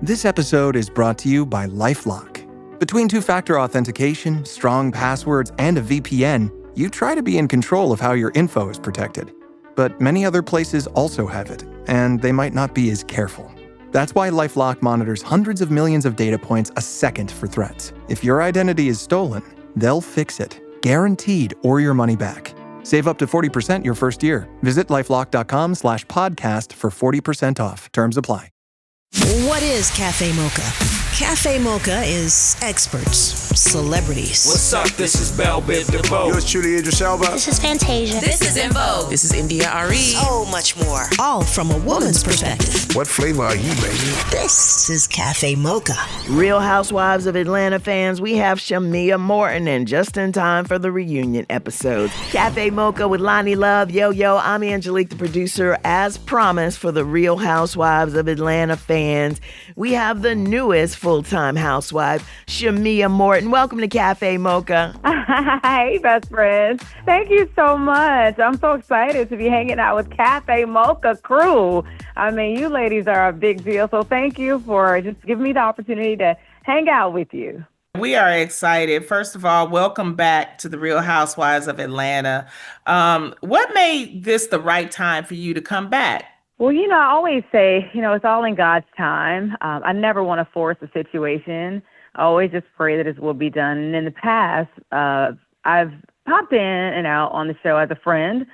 This episode is brought to you by LifeLock. Between two-factor authentication, strong passwords, and a VPN, you try to be in control of how your info is protected. But many other places also have it, and they might not be as careful. That's why LifeLock monitors hundreds of millions of data points a second for threats. If your identity is stolen, they'll fix it, guaranteed, or your money back. Save up to 40% your first year. Visit lifelock.com/podcast for 40% off. Terms apply. What is Cafe Mocha? Cafe Mocha is experts, celebrities. What's up? This is Belle Biv DeVoe. Yours truly, Idris Elba. This is Fantasia. This is In Vogue. This is India Re. So much more. All from a woman's perspective. What flavor are you, baby? This is Cafe Mocha. Real Housewives of Atlanta fans, we have Shamea Morton, and just in time for the reunion episode. Cafe Mocha with Lonnie Love. Yo, I'm Angelique, the producer. As promised for the Real Housewives of Atlanta fans, we have the newest full-time housewife, Shamea Morton. Welcome to Cafe Mocha. Hey, best friends. Thank you so much. I'm so excited to be hanging out with Cafe Mocha crew. I mean, you ladies are a big deal, so thank you for just giving me the opportunity to hang out with you. We are excited. First of all, welcome back to the Real Housewives of Atlanta. What made this the right time for you to come back? Well, I always say, it's all in God's time. I never want to force a situation. I always just pray that it will be done. And in the past, I've popped in and out on the show as a friend,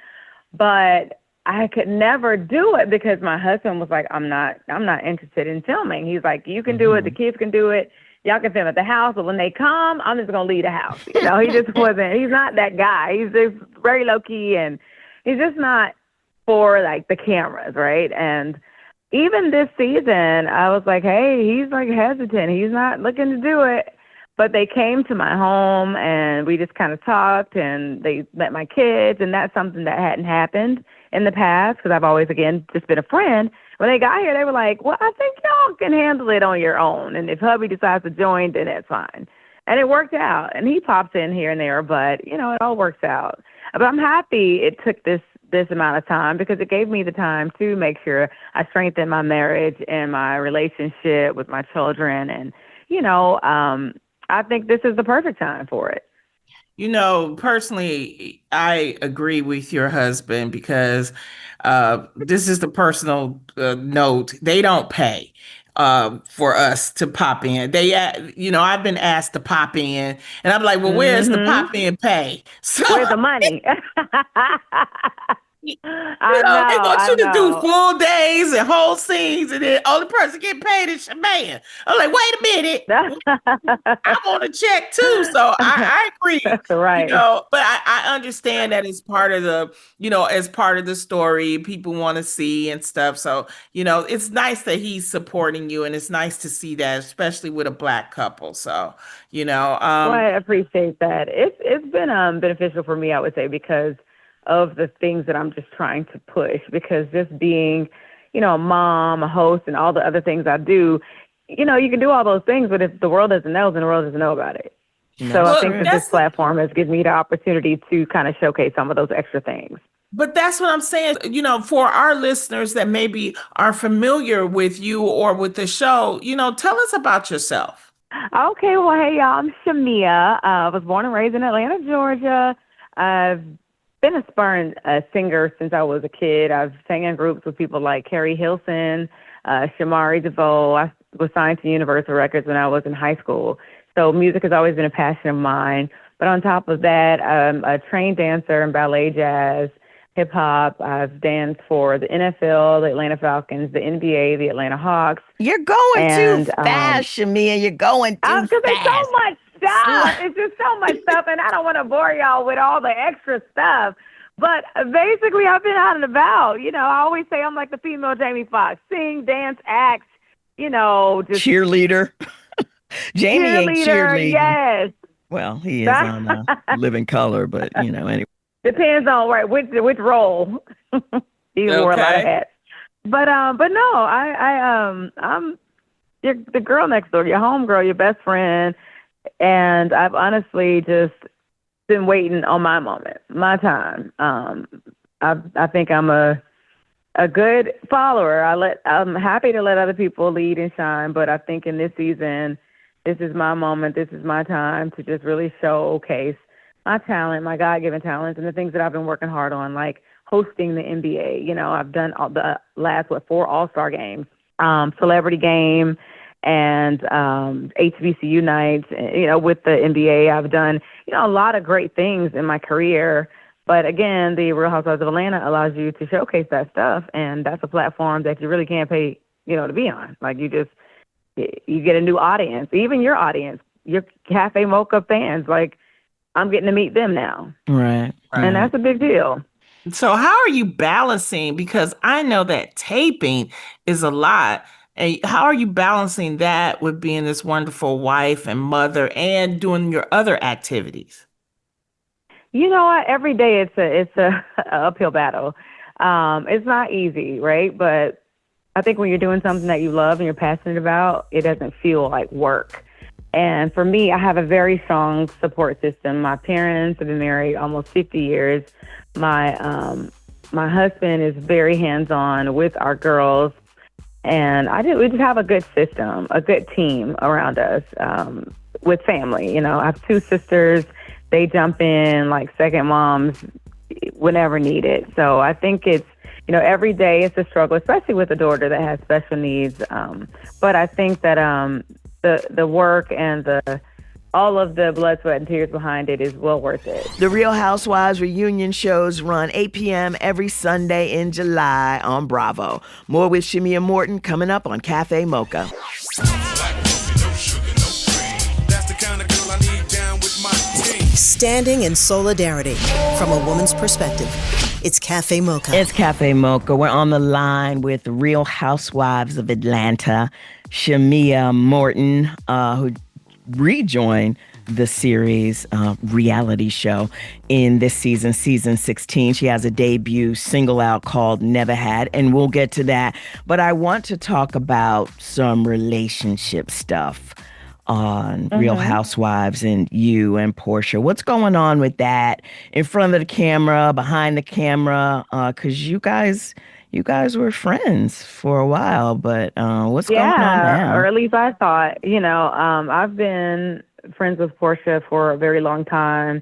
but I could never do it because my husband was like, I'm not interested in filming. He's like, you can do it. The kids can do it. Y'all can film at the house. But when they come, I'm just going to leave the house. He just wasn't, he's not that guy. He's just very low key, and he's just not for like the cameras, right? And even this season, I was like, hey, he's like hesitant. He's not looking to do it. But they came to my home and we just kind of talked, and they met my kids, and that's something that hadn't happened in the past because I've always, again, just been a friend. When they got here, they were like, well, I think y'all can handle it on your own. And if hubby decides to join, then that's fine. And it worked out. And he pops in here and there, but, it all works out. But I'm happy it took this amount of time because it gave me the time to make sure I strengthen my marriage and my relationship with my children. And, I think this is the perfect time for it. Personally, I agree with your husband because this is the personal note. They don't pay for us to pop in. I've been asked to pop in, and I'm like, well, where's the pop in pay? So where's the money? They want you to do full days and whole scenes, and then only person getting paid is Shamea. I'm like, wait a minute, I want a check too. So I agree. That's right. But I understand that it's part of as part of the story, people want to see and stuff. So it's nice that he's supporting you, and it's nice to see that, especially with a Black couple. So well, I appreciate that. It's been beneficial for me, I would say, because of the things that I'm just trying to push, because just being, a mom, a host, and all the other things I do, you can do all those things, but if the world doesn't know, then the world doesn't know about it. So I think that this platform has given me the opportunity to kind of showcase some of those extra things. But that's what I'm saying, for our listeners that maybe are familiar with you or with the show, tell us about yourself. Okay, well, hey, y'all, I'm Shamea. I was born and raised in Atlanta, Georgia. I've been aspiring singer since I was a kid. I've sang in groups with people like Carrie Hilson, Shamari DeVoe. I was signed to Universal Records when I was in high school. So music has always been a passion of mine. But on top of that, I'm a trained dancer in ballet, jazz, hip hop. I've danced for the NFL, the Atlanta Falcons, the NBA, the Atlanta Hawks. You're going too fast, Shamea. You're going too fast. Because there's so much stuff. It's just so much stuff, and I don't want to bore y'all with all the extra stuff. But basically, I've been out and about. I always say I'm like the female Jamie Foxx. Sing, dance, act, just cheerleader. Jamie ain't cheerleading. Yes. Well, he is on Living Color, but anyway. Depends on which role. He wore a lot of hats. But no, I'm the girl next door, your homegirl, your best friend. And I've honestly just been waiting on my moment, my time. I think I'm a a good follower. I'm happy to let other people lead and shine, but I think in this season, this is my moment. This is my time to just really showcase my talent, my God-given talents, and the things that I've been working hard on, like hosting the NBA. You know, I've done all the last, 4 All-Star games, Celebrity Game, and HBCU nights, you know, with the NBA. I've done, you know, a lot of great things in my career. But again, the Real Housewives of Atlanta allows you to showcase that stuff, and that's a platform that you really can't pay, you know, to be on. Like you get a new audience, even your audience, your Cafe Mocha fans. Like I'm getting to meet them now, Right. and that's a big deal. So how are you balancing? Because I know that taping is a lot. And how are you balancing that with being this wonderful wife and mother and doing your other activities? You know what? Every day it's a uphill battle. It's not easy, right? But I think when you're doing something that you love and you're passionate about, it doesn't feel like work. And for me, I have a very strong support system. My parents have been married almost 50 years. My husband is very hands-on with our girls, and we just have a good system, a good team around us with family. You know, I have 2 sisters. They jump in like second moms whenever needed. So I think it's, you know, every day it's a struggle, especially with a daughter that has special needs. But I think that the work and all of the blood, sweat, and tears behind it is well worth it. The Real Housewives reunion shows run 8 p.m. every Sunday in July on Bravo. More with Shamea Morton coming up on Cafe Mocha. Standing in solidarity from a woman's perspective. It's Cafe Mocha. It's Cafe Mocha. We're on the line with Real Housewives of Atlanta, Shamea Morton, who rejoined the series reality show in this season 16. She has a debut single out called Neva Had, and we'll get to that. But I want to talk about some relationship stuff on Real Housewives and you and Portia. What's going on with that in front of the camera, behind the camera? Because you guys were friends for a while, but what's going on now? Or at least I thought. You know, I've been friends with Portia for a very long time.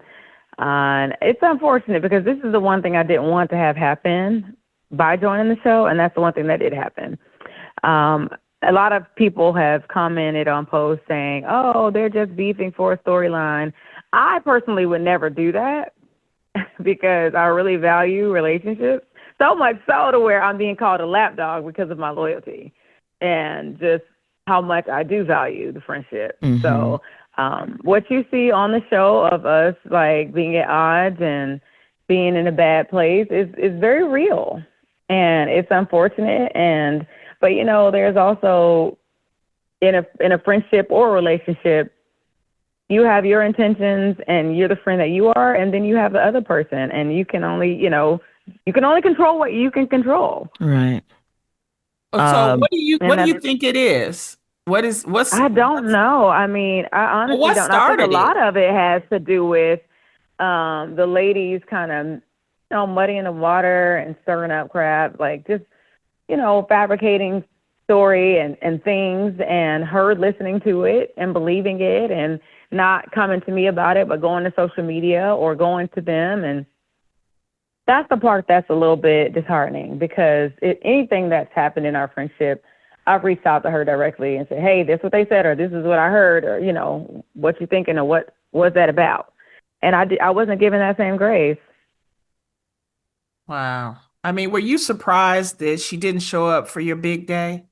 And it's unfortunate because this is the one thing I didn't want to have happen by joining the show, and that's the one thing that did happen. A lot of people have commented on posts saying, oh, they're just beefing for a storyline. I personally would never do that because I really value relationships, so much so to where I'm being called a lapdog because of my loyalty and just how much I do value the friendship. Mm-hmm. So what you see on the show of us like being at odds and being in a bad place is very real, and it's unfortunate. But, you know, there's also in a friendship or relationship, you have your intentions and you're the friend that you are, and then you have the other person, and you can only control what you can control. Right. So what do you think it is? I don't know. I mean, I honestly don't know. I think a lot of it has to do with the ladies kind of, you know, muddying the water and stirring up crap, like just, you know, fabricating story and things, and her listening to it and believing it and not coming to me about it, but going to social media or going to them. And that's the part that's a little bit disheartening, because anything that's happened in our friendship, I've reached out to her directly and said, hey, this is what they said, or this is what I heard, or, you know, what you thinking, or what was that about? And I wasn't given that same grace. Wow. I mean, were you surprised that she didn't show up for your big day?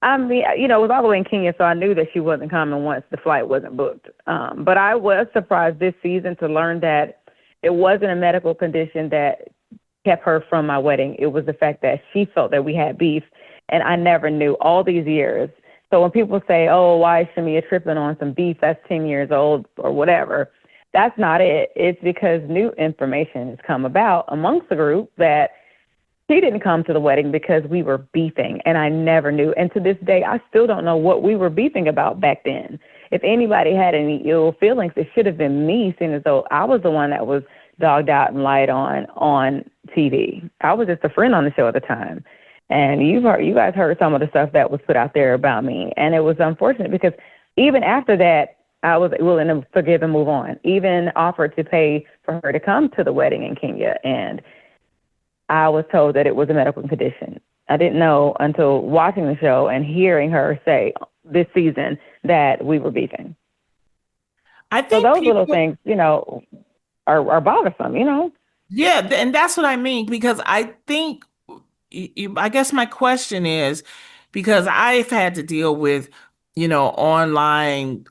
I mean, you know, it was all the way in Kenya, so I knew that she wasn't coming once the flight wasn't booked. But I was surprised this season to learn that it wasn't a medical condition that kept her from my wedding. It was the fact that she felt that we had beef, and I never knew all these years. So when people say, oh, why is Shamea tripping on some beef that's 10 years old or whatever, that's not it. It's because new information has come about amongst the group that she didn't come to the wedding because we were beefing, and I never knew. And to this day, I still don't know what we were beefing about back then. If anybody had any ill feelings, it should have been me, seeing as though I was the one that was dogged out and lied on TV. I was just a friend on the show at the time. And you guys heard some of the stuff that was put out there about me. And it was unfortunate because even after that, I was willing to forgive and move on, even offered to pay for her to come to the wedding in Kenya. And I was told that it was a medical condition. I didn't know until watching the show and hearing her say this season that we were beefing. I think so those little things, are bothersome, Yeah, and that's what I mean, because I think, I guess my question is, because I've had to deal with, online,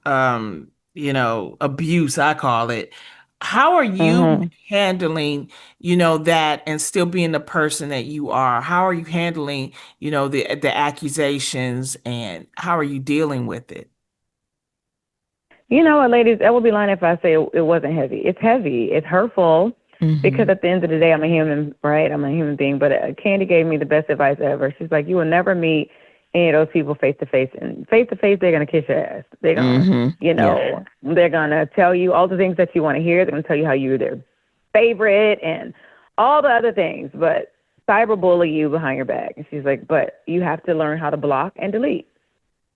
abuse, I call it. How are you handling, that and still being the person that you are? How are you handling, the accusations, and how are you dealing with it? You know what, ladies, I would be lying if I say it wasn't heavy. It's heavy. It's hurtful because at the end of the day, I'm a human, right? I'm a human being. But Candy gave me the best advice ever. She's like, you will never meet any of those people face to face. And face to face, they're going to kiss your ass. They're going to, they're going to tell you all the things that you want to hear. They're going to tell you how you're their favorite and all the other things. But cyberbully you behind your back. And she's like, but you have to learn how to block and delete.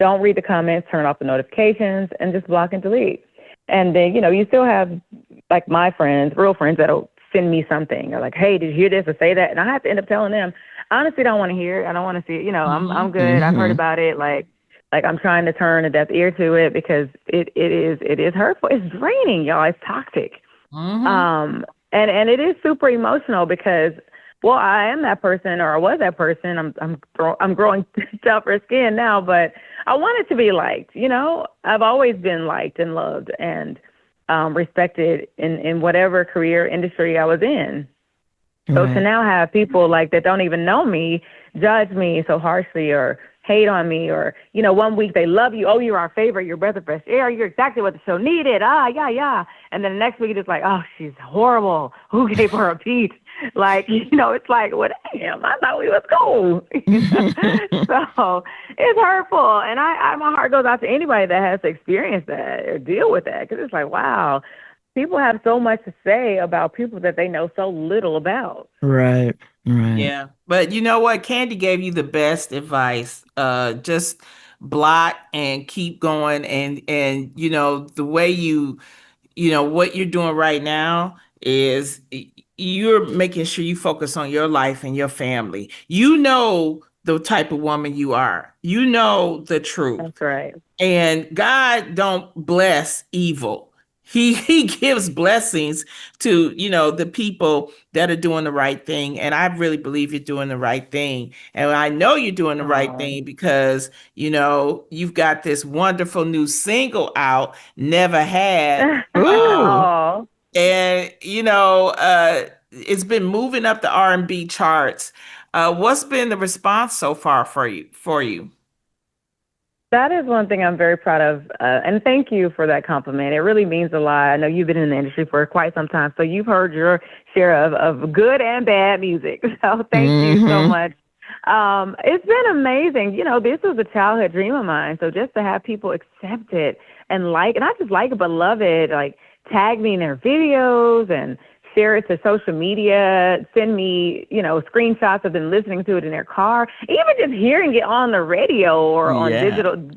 Don't read the comments, turn off the notifications, and just block and delete. And then, you still have, like, my friends, real friends, that'll send me something. Or like, hey, did you hear this or say that? And I have to end up telling them, honestly, I don't want to hear it. I don't want to see it. I'm good. I've heard about it. Like I'm trying to turn a deaf ear to it because it is hurtful. It's draining, y'all. It's toxic. And it is super emotional because, well, I am that person, or I was that person. I'm growing tougher skin now, but I wanted to be liked. I've always been liked and loved and respected in whatever career industry I was in. So to now have people that don't even know me judge me so harshly or hate on me, or, 1 week they love you. Oh, you're our favorite. You're breath of fresh air. You're exactly what the show needed. Yeah. And then the next week it's like, oh, she's horrible. Who gave her a piece? It's like, well, damn, I thought we was cool. So it's hurtful. And my heart goes out to anybody that has to experience that or deal with that. Because it's like, wow, people have so much to say about people that they know so little about. Right. Yeah. But you know what? Candy gave you the best advice. Just block and keep going. And the way what you're doing right now is you're making sure you focus on your life and your family. You know the type of woman you are. You know the truth. That's right. And God don't bless evil. He gives blessings to, the people that are doing the right thing. And I really believe you're doing the right thing. And I know you're doing the right thing because, you've got this wonderful new single out, Neva Had. Oh. And, it's been moving up the R&B charts. What's been the response so far for you? That is one thing I'm very proud of. And thank you for that compliment. It really means a lot. I know you've been in the industry for quite some time, so you've heard your share of good and bad music. So thank you so much. It's been amazing. This was a childhood dream of mine. So just to have people accept it and not just like it, but love it, tag me in their videos and share it to social media, send me, screenshots of them listening to it in their car, even just hearing it on the radio or on different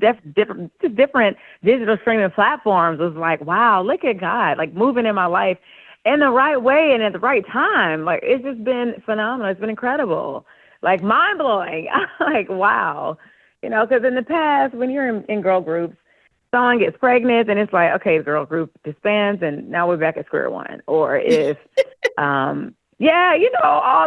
digital streaming platforms was like, wow, look at God, moving in my life in the right way and at the right time. It's just been phenomenal. It's been incredible, mind blowing. Wow, because in the past, when you're in girl groups, someone gets pregnant and it's like, okay, the girl group disbands and now we're back at square one. Or if, all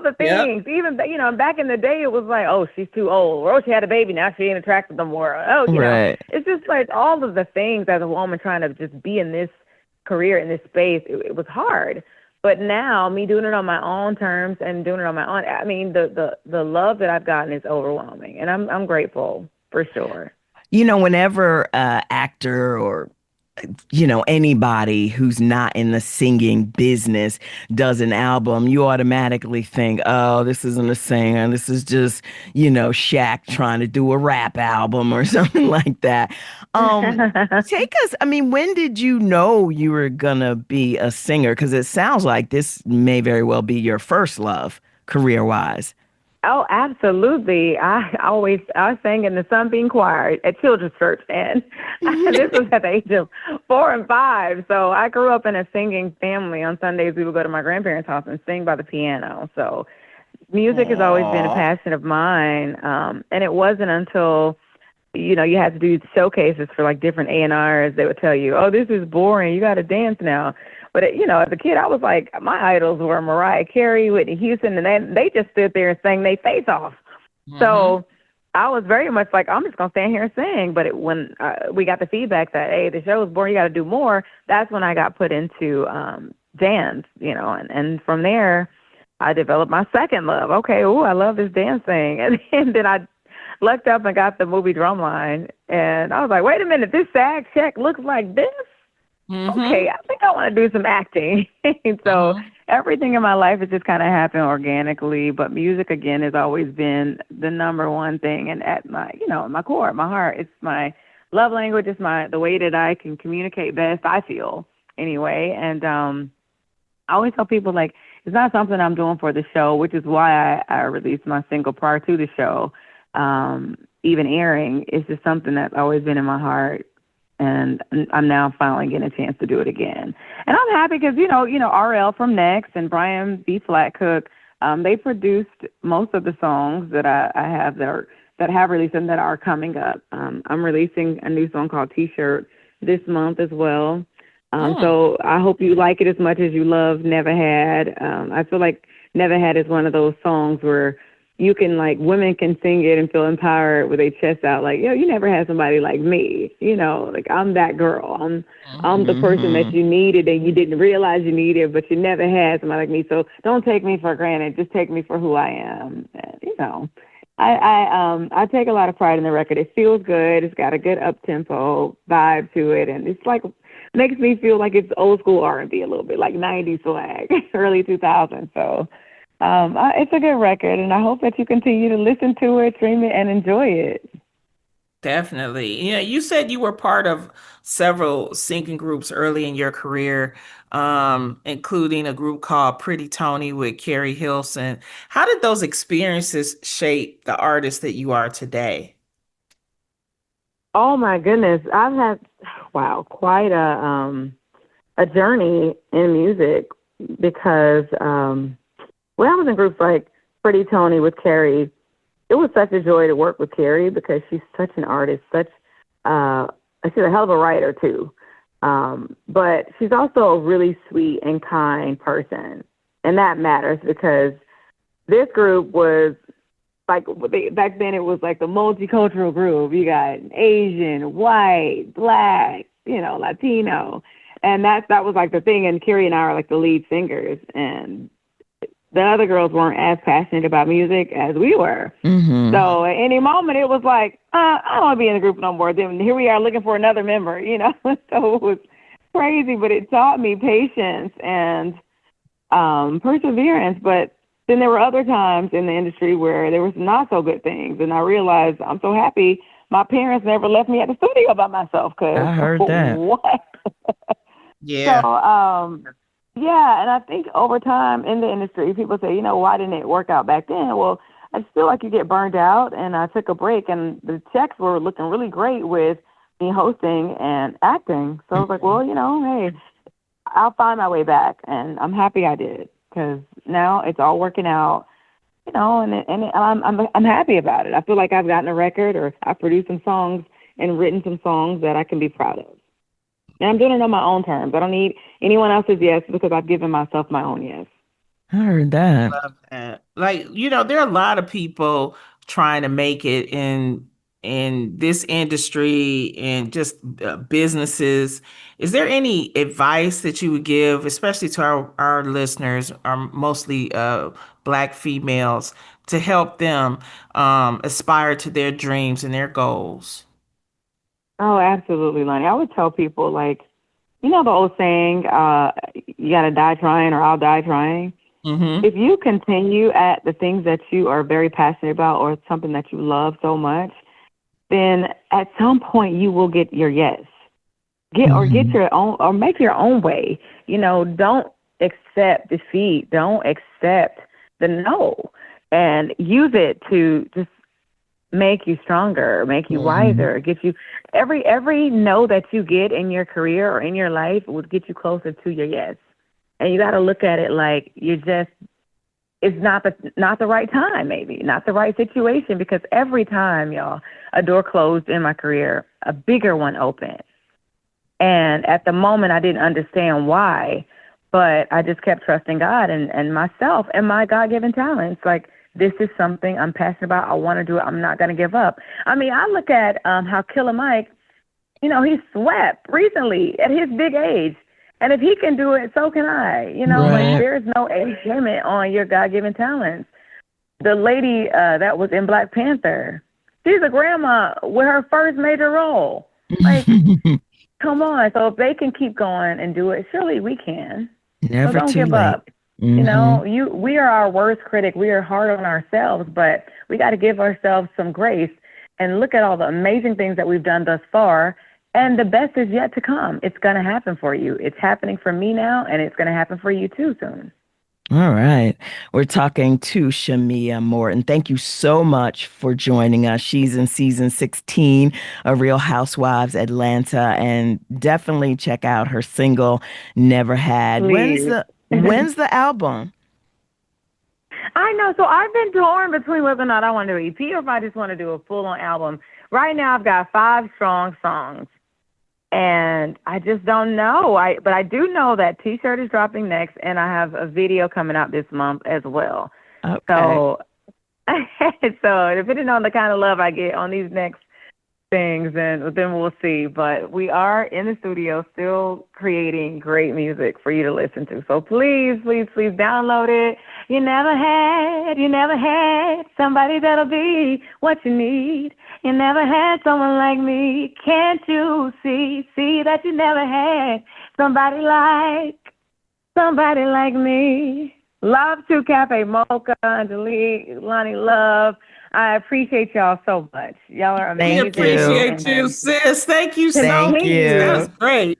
the things. Yep. Even, back in the day, it was like, oh, she's too old. Or, oh, she had a baby, now she ain't attracted no more. Oh, you know, it's just all of the things as a woman trying to just be in this career, in this space, it was hard. But now, me doing it on my own terms and doing it on my own, I mean, the love that I've gotten is overwhelming. And I'm grateful, for sure. Whenever actor or anybody who's not in the singing business does an album, you automatically think, oh, this isn't a singer. This is just, Shaq trying to do a rap album or something like that. Take us, I mean, when did you know you were gonna be a singer? Because it sounds like this may very well be your first love, career-wise. Oh, absolutely. I sang in the Sunbeam Choir at children's church, and this was at the age of 4 and 5. So I grew up in a singing family. On Sundays, we would go to my grandparents' house and sing by the piano. So music has always been a passion of mine, and it wasn't until you had to do showcases for like different A&Rs. They would tell you, "Oh, this is boring. You got to dance now." But as a kid, I was like, my idols were Mariah Carey, Whitney Houston, and they just stood there and sang their face off. Mm-hmm. So I was very much like, I'm just gonna stand here and sing. But when we got the feedback that, hey, the show is boring, you got to do more, that's when I got put into dance. And from there, I developed my second love. Okay, I love this dance thing, and then I looked up and got the movie Drumline, and I was like, wait a minute, this SAG check looks like this. Mm-hmm. Okay, I think I want to do some acting. So everything in my life has just kind of happened organically, but music again has always been the number one thing, and at my my core, my heart, it's my love language. It's the way that I can communicate best, I feel anyway. And I always tell people, like, it's not something I'm doing for the show, which is why I released my single prior to the show even airing. It's just something that's always been in my heart. And I'm now finally getting a chance to do it again. And I'm happy because, RL from Next and Brian B. Flatcook, they produced most of the songs that I have that have released and that are coming up. I'm releasing a new song called T-Shirt this month as well. So I hope you like it as much as you love Neva Had. I feel like Neva Had is one of those songs where you can, like, women can sing it and feel empowered with their chest out, like, you never had somebody like me, like, I'm that girl. I'm the person that you needed and you didn't realize you needed, but you never had somebody like me. So don't take me for granted. Just take me for who I am. And, I take a lot of pride in the record. It feels good. It's got a good up-tempo vibe to it, and it's like makes me feel like it's old school R&B a little bit, like 90s swag, early 2000s. So it's a good record, and I hope that you continue to listen to it, stream it, and enjoy it. Definitely. You said you were part of several singing groups early in your career, including a group called Pretty Tony with Carrie Hilson. How did those experiences shape the artist that you are today? Oh my goodness, I've had quite a journey in music because when I was in groups like Pretty Tony with Carrie, it was such a joy to work with Carrie because she's such an artist, she's a hell of a writer too. But she's also a really sweet and kind person. And that matters because this group was like, back then it was like the multicultural group. You got Asian, white, black, Latino. And that was like the thing. And Carrie and I are like the lead singers. And the other girls weren't as passionate about music as we were. Mm-hmm. So at any moment it was like, I don't want to be in the group no more. Then here we are looking for another member, So it was crazy, but it taught me patience and perseverance. But then there were other times in the industry where there was not so good things. And I realized I'm so happy my parents never left me at the studio by myself. I heard that. What? Yeah. So, yeah, and I think over time in the industry, people say, why didn't it work out back then? Well, I just feel like you get burned out, and I took a break, and the checks were looking really great with me hosting and acting. So I was like, well, hey, I'll find my way back, and I'm happy I did because now it's all working out, I'm happy about it. I feel like I've gotten a record, or I've produced some songs and written some songs that I can be proud of. And I'm doing it on my own terms. I don't need anyone else's yes because I've given myself my own yes. I heard that. Love that. Like, there are a lot of people trying to make it in this industry and just businesses. Is there any advice that you would give, especially to our listeners, are mostly Black females, to help them aspire to their dreams and their goals? Oh, absolutely, Lonnie. I would tell people, like, the old saying, you got to die trying or I'll die trying. Mm-hmm. If you continue at the things that you are very passionate about or something that you love so much, then at some point you will get your yes. Get your own, or make your own way. Don't accept defeat. Don't accept the no, and use it to just make you stronger, make you wiser, get you every no that you get in your career or in your life will get you closer to your yes. And you got to look at it like it's not the right time, maybe not the right situation, because every time, y'all, a door closed in my career, a bigger one opened. And at the moment, I didn't understand why, but I just kept trusting God and myself and my God-given talents. Like, this is something I'm passionate about. I want to do it. I'm not going to give up. I mean, I look at how Killer Mike, he swept recently at his big age. And if he can do it, so can I. Like, there's no age limit on your God-given talents. The lady that was in Black Panther, she's a grandma with her first major role. Like, come on. So if they can keep going and do it, surely we can. Never so don't too give late. up. We are our worst critic. We are hard on ourselves, but we got to give ourselves some grace and look at all the amazing things that we've done thus far. And the best is yet to come. It's going to happen for you. It's happening for me now, and it's going to happen for you too soon. All right. We're talking to Shamea Morton. Thank you so much for joining us. She's in season 16 of Real Housewives Atlanta, and definitely check out her single Never Had. Please. When's the album? I know. So I've been torn between whether or not I want to do an EP or if I just want to do a full-on album. Right now, I've got 5 strong songs, and I just don't know. But I do know that T-shirt is dropping next, and I have a video coming out this month as well. Okay. So depending on the kind of love I get on these next things, then we'll see. But we are in the studio still creating great music for you to listen to. So please, please, please download it. You never had somebody that'll be what you need. You never had someone like me. Can't you see that you never had somebody like me? Love to Cafe Mocha, Angelique, Lonnie Love. I appreciate y'all so much. Y'all are amazing. We appreciate you, sis. Thank you so Thank much. you. That was great.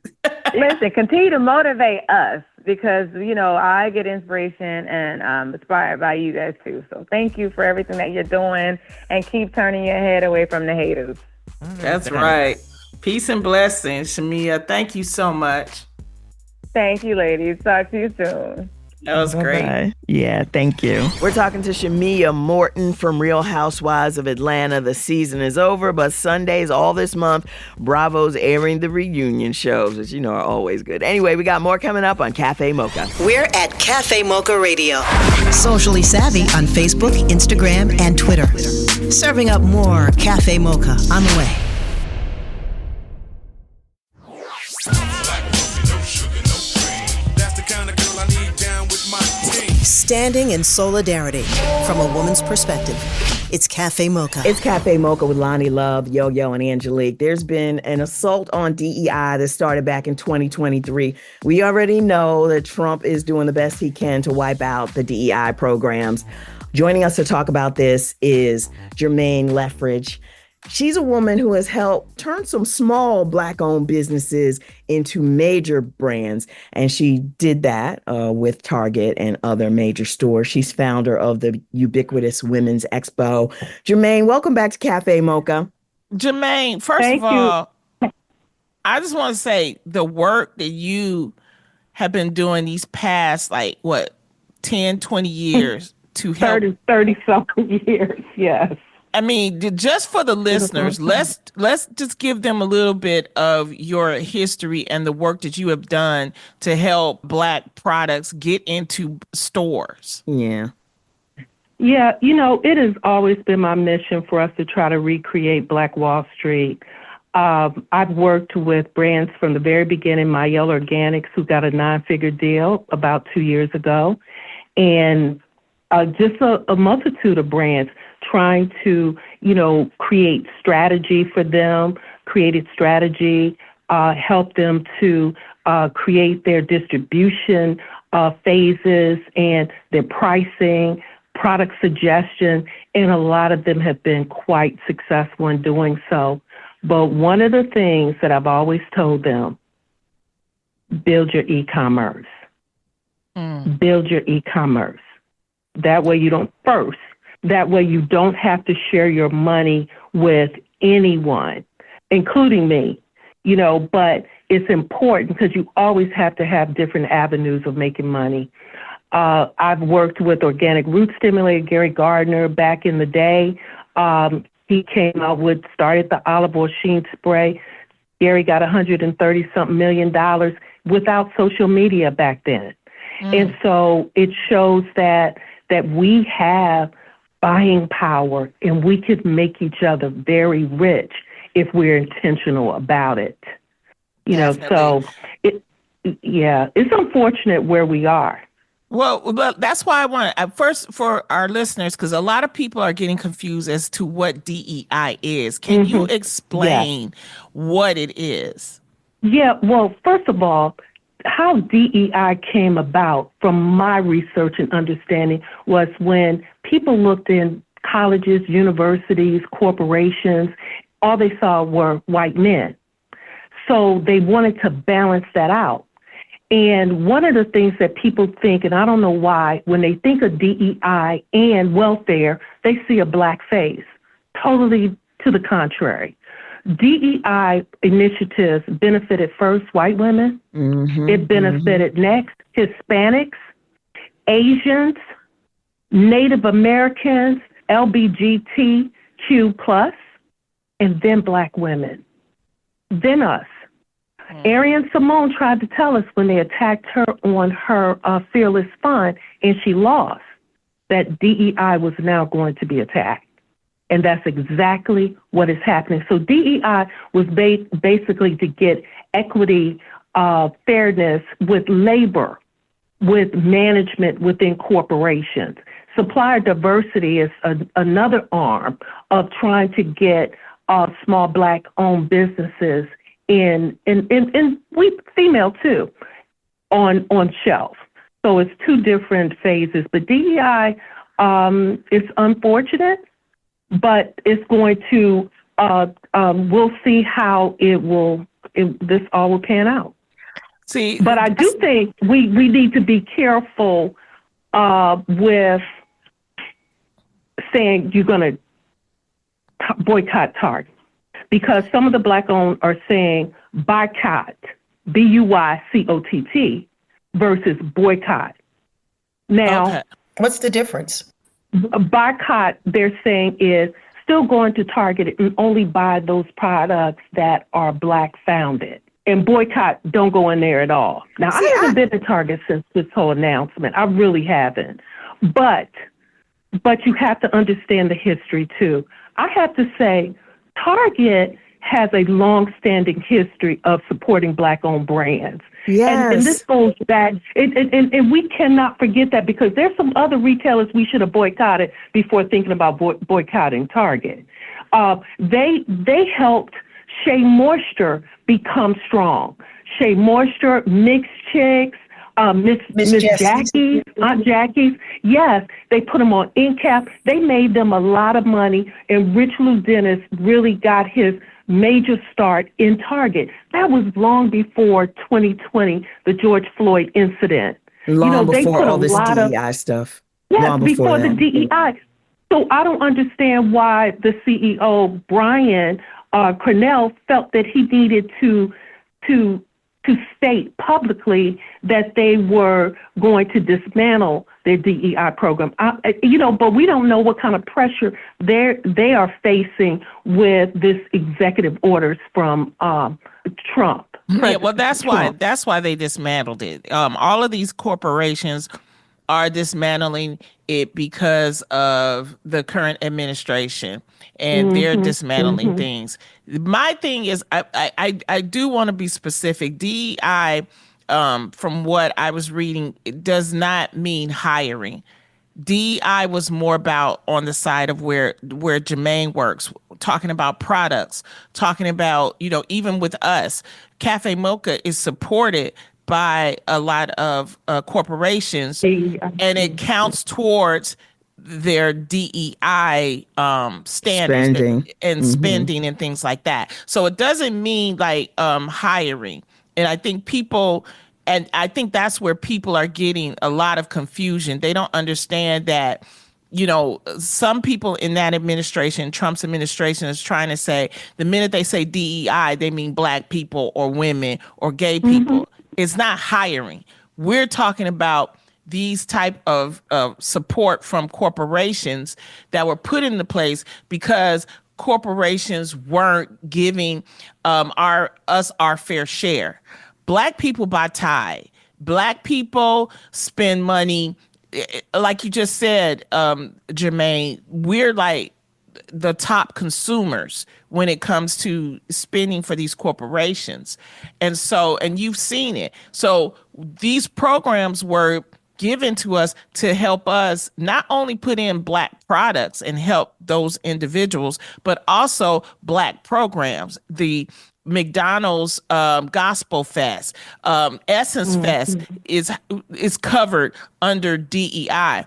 Listen, continue to motivate us because, I get inspiration and I'm inspired by you guys too. So thank you for everything that you're doing and keep turning your head away from the haters. That's right. Peace and blessings, Shamea. Thank you so much. Thank you, ladies. Talk to you soon. That was great. Bye-bye. Yeah, thank you. We're talking to Shamea Morton from Real Housewives of Atlanta. The season is over, but Sundays all this month, Bravo's airing the reunion shows, which are always good. Anyway, we got more coming up on Cafe Mocha. We're at Cafe Mocha Radio. Socially savvy on Facebook, Instagram, and Twitter. Serving up more Cafe Mocha on the way. Standing in solidarity from a woman's perspective. It's Cafe Mocha. It's Cafe Mocha with Lonnie Love, Yo-Yo, and Angelique. There's been an assault on DEI that started back in 2023. We already know that Trump is doing the best he can to wipe out the DEI programs. Joining us to talk about this is Jermaine Lethbridge. She's a woman who has helped turn some small Black-owned businesses into major brands, and she did that with Target and other major stores. She's founder of the ubiquitous Women's Expo. Jermaine, welcome back to Cafe Mocha. Jermaine, first of all, I just want to say the work that you have been doing these past, 10, 20 years to help. 30-something years, yes. I mean, just for the listeners, let's just give them a little bit of your history and the work that you have done to help Black products get into stores. Yeah. Yeah, it has always been my mission for us to try to recreate Black Wall Street. I've worked with brands from the very beginning, My Yellow Organics, who got a 9-figure deal about 2 years ago, and just a multitude of brands trying to, create strategy for them, created strategy, help them to create their distribution phases and their pricing, product suggestion, and a lot of them have been quite successful in doing so. But one of the things that I've always told them, build your e-commerce. Build your e-commerce. That way you don't have to share your money with anyone, including me, but it's important because you always have to have different avenues of making money. I've worked with organic root stimulator, Gary Gardner, back in the day. He came out started the olive oil sheen spray. Gary got $130-something million without social media back then. And so it shows that we have buying power and we could make each other very rich if we're intentional about it. So it's unfortunate where we are. Well, that's why I want to first for our listeners, because a lot of people are getting confused as to what DEI is. Can you explain what it is? Yeah. Well, first of all, how DEI came about, from my research and understanding, was when people looked in colleges, universities, corporations, all they saw were white men. So they wanted to balance that out. And one of the things that people think, and I don't know why, when they think of DEI and welfare, they see a black face. Totally to the contrary. DEI initiatives benefited first white women. It benefited next Hispanics, Asians, Native Americans, LGBTQ+, and then black women, then us. Ariane Simone tried to tell us when they attacked her on her Fearless Fund, and she lost, that DEI was now going to be attacked. And that's exactly what is happening. So DEI was basically to get equity, fairness with labor, with management within corporations. Supplier diversity is another arm of trying to get small black-owned businesses and we female too on shelf. So it's two different phases. But DEI is unfortunate, but it's going to we'll see how this all will pan out. See, but I do think we need to be careful with saying you're going to boycott Target, because some of the black-owned are saying boycott, BUYCOTT, versus boycott. Now, what's the difference? Boycott, they're saying, is still going to Target and only buy those products that are black-founded. And boycott, don't go in there at all. Now, I haven't been to Target since this whole announcement. I really haven't. But you have to understand the history, too. I have to say, Target has a long-standing history of supporting black-owned brands. Yes. And this goes back, and we cannot forget that, because there's some other retailers we should have boycotted before thinking about boycotting Target. They helped Shea Moisture become strong. Shea Moisture, Mixed Chicks, Miss Jackie's, Aunt Jackie's. Yes, they put them on end cap. They made them a lot of money, and Rich Lou Dennis really got his major start in Target. That was long before 2020, the George Floyd incident. Long they before put all a this lot DEI stuff. Yes, long before that. the DEI. So I don't understand why the CEO, Brian Cornell, felt that he needed to state publicly that they were going to dismantle their DEI program. But we don't know what kind of pressure they are facing with this executive orders from Trump. Yeah, well, that's why they dismantled it. All of these corporations are dismantling it because of the current administration, and they're dismantling things. My thing is, I do want to be specific. DEI, from what I was reading, it does not mean hiring. DEI was more about on the side of where Jermaine works, talking about products, talking about, even with us, Cafe Mocha is supported by a lot of corporations, and it counts towards their DEI standards and spending and things like that. So it doesn't mean like hiring. And I think that's where people are getting a lot of confusion. They don't understand that, some people in that administration, Trump's administration, is trying to say the minute they say DEI, they mean Black people or women or gay people. It's not hiring. We're talking about these type of support from corporations that were put into place because corporations weren't giving us our fair share. Black people buy tie. Black people spend money, like you just said, Jermaine. We're like the top consumers when it comes to spending for these corporations, and you've seen it. So these programs were given to us to help us not only put in Black products and help those individuals, but also Black programs. The McDonald's Gospel Fest, Essence Fest is covered under DEI.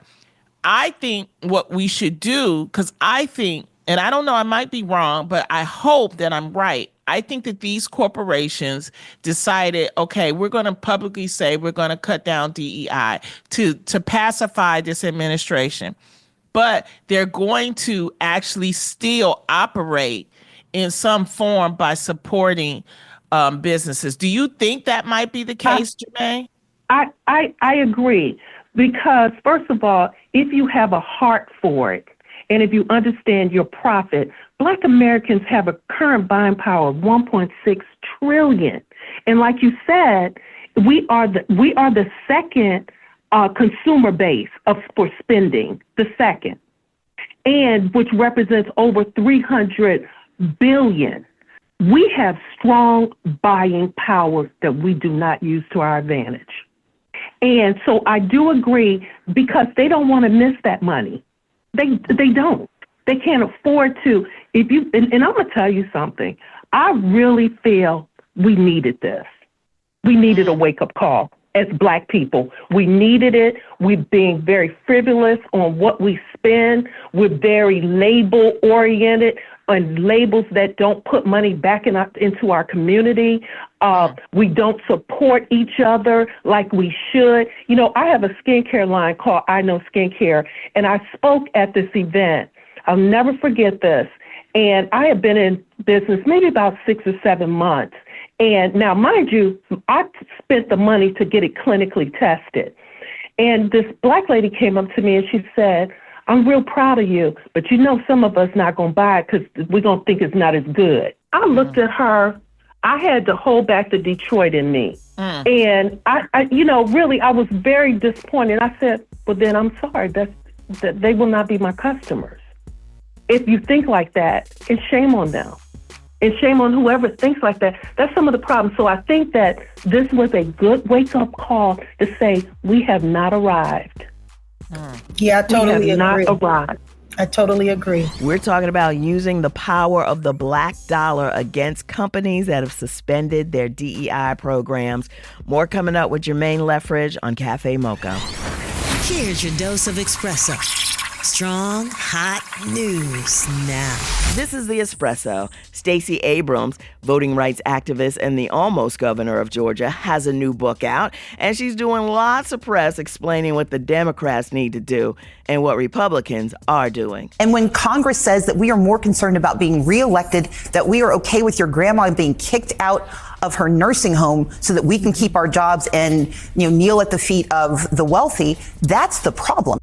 I think what we should do, because I think, and I don't know, I might be wrong, but I hope that I'm right. I think that these corporations decided, okay, we're going to publicly say we're going to cut down DEI to pacify this administration, but they're going to actually still operate in some form by supporting businesses. Do you think that might be the case, Jermaine? I agree, because first of all, if you have a heart for it, and if you understand your profit, Black Americans have a current buying power of $1.6 trillion. And like you said, we are the second consumer base for spending, the second, and which represents over $300 billion. We have strong buying power that we do not use to our advantage. And so I do agree, because they don't want to miss that money. They don't. They can't afford to. And I'm going to tell you something. I really feel we needed this. We needed a wake-up call as Black people. We needed it. We're being very frivolous on what we spend. We're very label-oriented, and labels that don't put money back into our community. We don't support each other like we should. I have a skincare line called I Know Skincare, and I spoke at this event. I'll never forget this. And I have been in business maybe about 6 or 7 months. And now, mind you, I spent the money to get it clinically tested. And this Black lady came up to me and she said, "I'm real proud of you, but some of us not going to buy it because we're going to think it's not as good." I looked at her. I had to hold back the Detroit in me. And I really, I was very disappointed. I said, "Well, then I'm sorry. That they will not be my customers. If you think like that, and shame on them. And shame on whoever thinks like that." That's some of the problems. So I think that this was a good wake-up call to say we have not arrived. Yeah, I totally agree. Not arrived. I totally agree. We're talking about using the power of the Black dollar against companies that have suspended their DEI programs. More coming up with Jermaine Leffridge on Cafe Mocha. Here's your dose of espresso. Strong, hot news now. This is The Espresso. Stacey Abrams, voting rights activist and the almost governor of Georgia, has a new book out, and she's doing lots of press explaining what the Democrats need to do and what Republicans are doing. And when Congress says that we are more concerned about being reelected, that we are okay with your grandma being kicked out of her nursing home so that we can keep our jobs and kneel at the feet of the wealthy, that's the problem.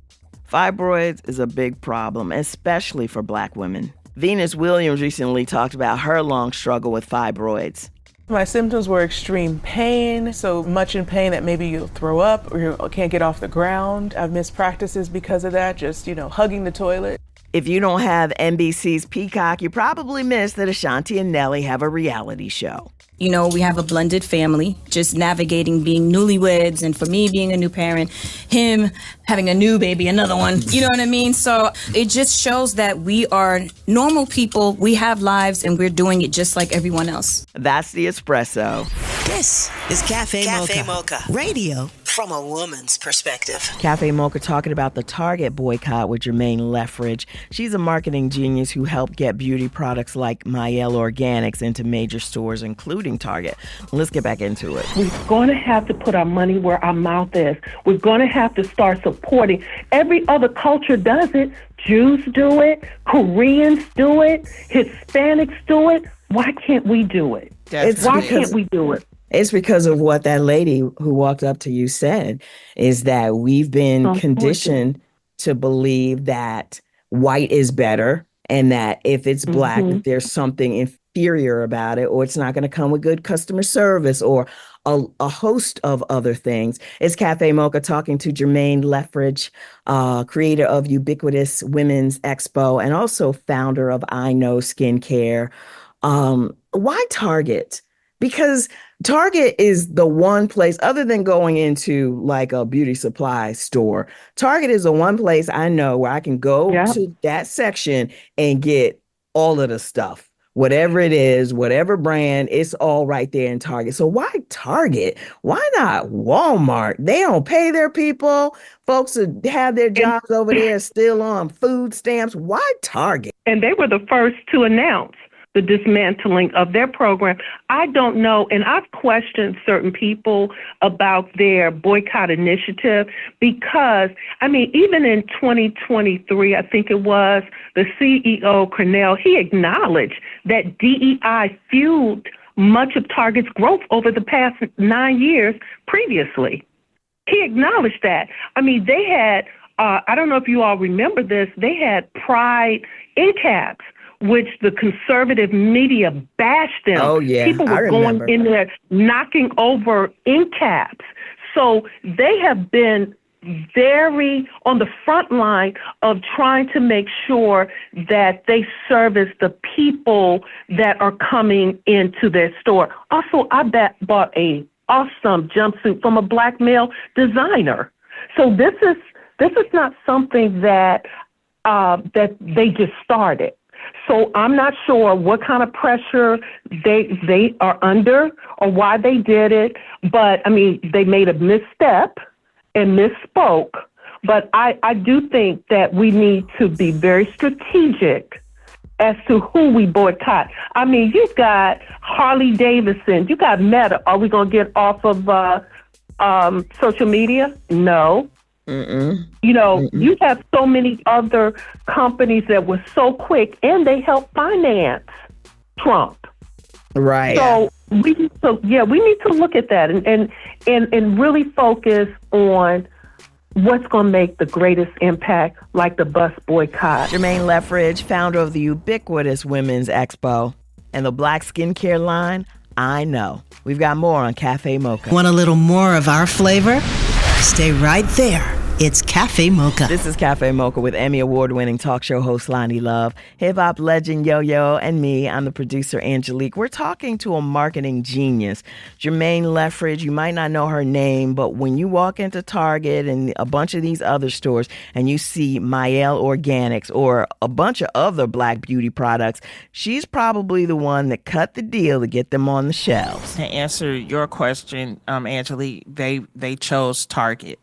Fibroids is a big problem, especially for Black women. Venus Williams recently talked about her long struggle with fibroids. My symptoms were extreme pain, so much in pain that maybe you'll throw up or you can't get off the ground. I've missed practices because of that, just, hugging the toilet. If you don't have NBC's Peacock, you probably missed that Ashanti and Nelly have a reality show. We have a blended family, just navigating being newlyweds, and for me being a new parent, him having a new baby, another one, you know what I mean? So it just shows that we are normal people, we have lives, and we're doing it just like everyone else. That's The Espresso. This is Cafe Mocha. Radio from a woman's perspective. Cafe Mocha talking about the Target boycott with Jermaine Leffridge. She's a marketing genius who helped get beauty products like Mielle Organics into major stores, including Target. Let's get back into it. We're going to have to put our money where our mouth is. We're going to have to start supporting. Every other culture does it. Jews do it. Koreans do it. Hispanics do it. Why can't we do it? Why can't we do it? It's because of what that lady who walked up to you said, is that we've been conditioned to believe that white is better and that if it's black, that there's something inferior about it, or it's not going to come with good customer service, or a host of other things. It's Cafe Mocha talking to Jermaine Leffridge, creator of Ubiquitous Women's Expo and also founder of I Know Skincare. Why Target? Because Target is the one place, other than going into like a beauty supply store, Target is the one place I know where I can go to that section and get all of the stuff. Whatever it is, whatever brand, it's all right there in Target. So why Target? Why not Walmart? They don't pay their people. Folks that have their jobs over there still on food stamps. Why Target? And they were the first to announce the dismantling of their program. I don't know, and I've questioned certain people about their boycott initiative because, I mean, even in 2023, I think it was, the CEO, Cornell, he acknowledged that DEI fueled much of Target's growth over the past 9 years previously. He acknowledged that. I mean, they had, I don't know if you all remember this, they had Pride end caps, which the conservative media bashed them. Oh, yeah. People were going in there knocking over end caps. So they have been very on the front line of trying to make sure that they service the people that are coming into their store. Also, I bought a awesome jumpsuit from a black male designer. So this is not something that that they just started. So I'm not sure what kind of pressure they are under or why they did it. But, I mean, they made a misstep and misspoke. But I do think that we need to be very strategic as to who we boycott. I mean, you've got Harley Davidson. You got Meta. Are we going to get off of social media? No. You know, you have so many other companies that were so quick, and they helped finance Trump. Right. So we need to look at that and really focus on what's going to make the greatest impact, like the bus boycott. Jermaine Leffridge, founder of the Ubiquitous Women's Expo and the Black Skincare line, I Know. We've got more on Cafe Mocha. Want a little more of our flavor? Stay right there. It's Cafe Mocha. This is Cafe Mocha with Emmy Award-winning talk show host Lonnie Love, hip-hop legend Yo-Yo, and me. I'm the producer, Angelique. We're talking to a marketing genius, Jermaine Leffridge. You might not know her name, but when you walk into Target and a bunch of these other stores and you see Mielle Organics or a bunch of other black beauty products, she's probably the one that cut the deal to get them on the shelves. To answer your question, Angelique, they chose Target.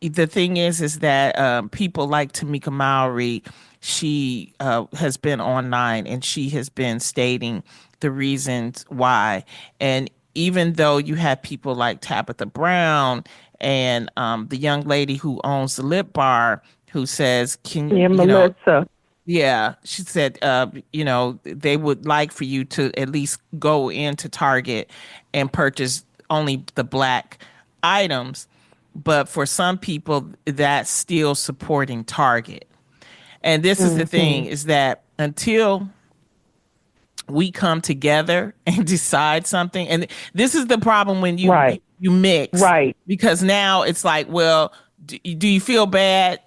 The thing is that people like Tamika Mowry, she has been online and she has been stating the reasons why. And even though you have people like Tabitha Brown and the young lady who owns the lip bar who says, Melissa. Yeah, she said, they would like for you to at least go into Target and purchase only the black items. But for some people, that's still supporting Target. And this is the thing, is that until we come together and decide something, and this is the problem when you mix. Right. Because now it's like, well, do you feel bad?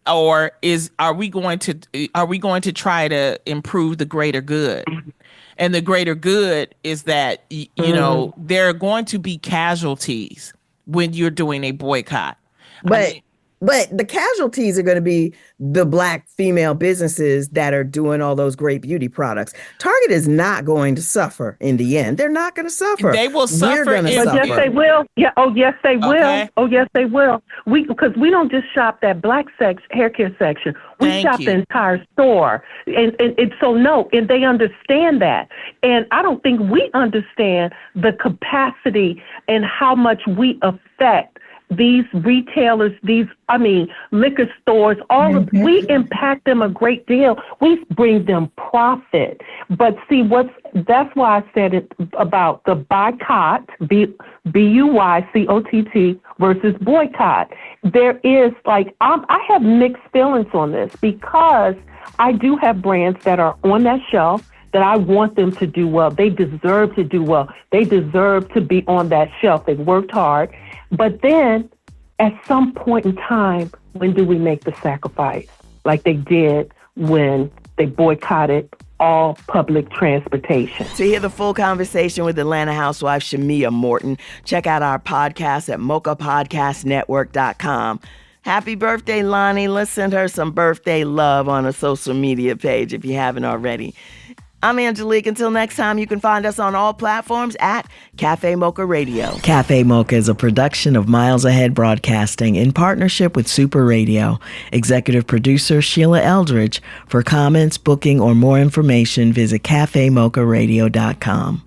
Or are we going to try to improve the greater good? And the greater good is that, there are going to be casualties when you're doing a boycott. But But the casualties are going to be the Black female businesses that are doing all those great beauty products. Target is not going to suffer in the end. They're not going to suffer. They will suffer. We're going to suffer. Yes, they will. Yeah. Oh, yes, they will. Okay. Oh, yes, they will. Because we don't just shop that black hair care section. We shop the entire store. And so, no, and they understand that. And I don't think we understand the capacity and how much we affect these retailers, liquor stores, we impact them a great deal. We bring them profit. But see, that's why I said it about the boycott, BUYCOTT versus boycott. There is I have mixed feelings on this because I do have brands that are on that shelf that I want them to do well. They deserve to do well. They deserve to be on that shelf. They've worked hard. But then at some point in time, when do we make the sacrifice like they did when they boycotted all public transportation? To hear the full conversation with Atlanta housewife Shamea Morton, check out our podcast at mochapodcastnetwork.com. Happy birthday, Lonnie. Let's send her some birthday love on a social media page if you haven't already. I'm Angelique. Until next time, you can find us on all platforms at Cafe Mocha Radio. Cafe Mocha is a production of Miles Ahead Broadcasting in partnership with Super Radio. Executive producer Sheila Eldridge. For comments, booking, or more information, visit cafemocharadio.com.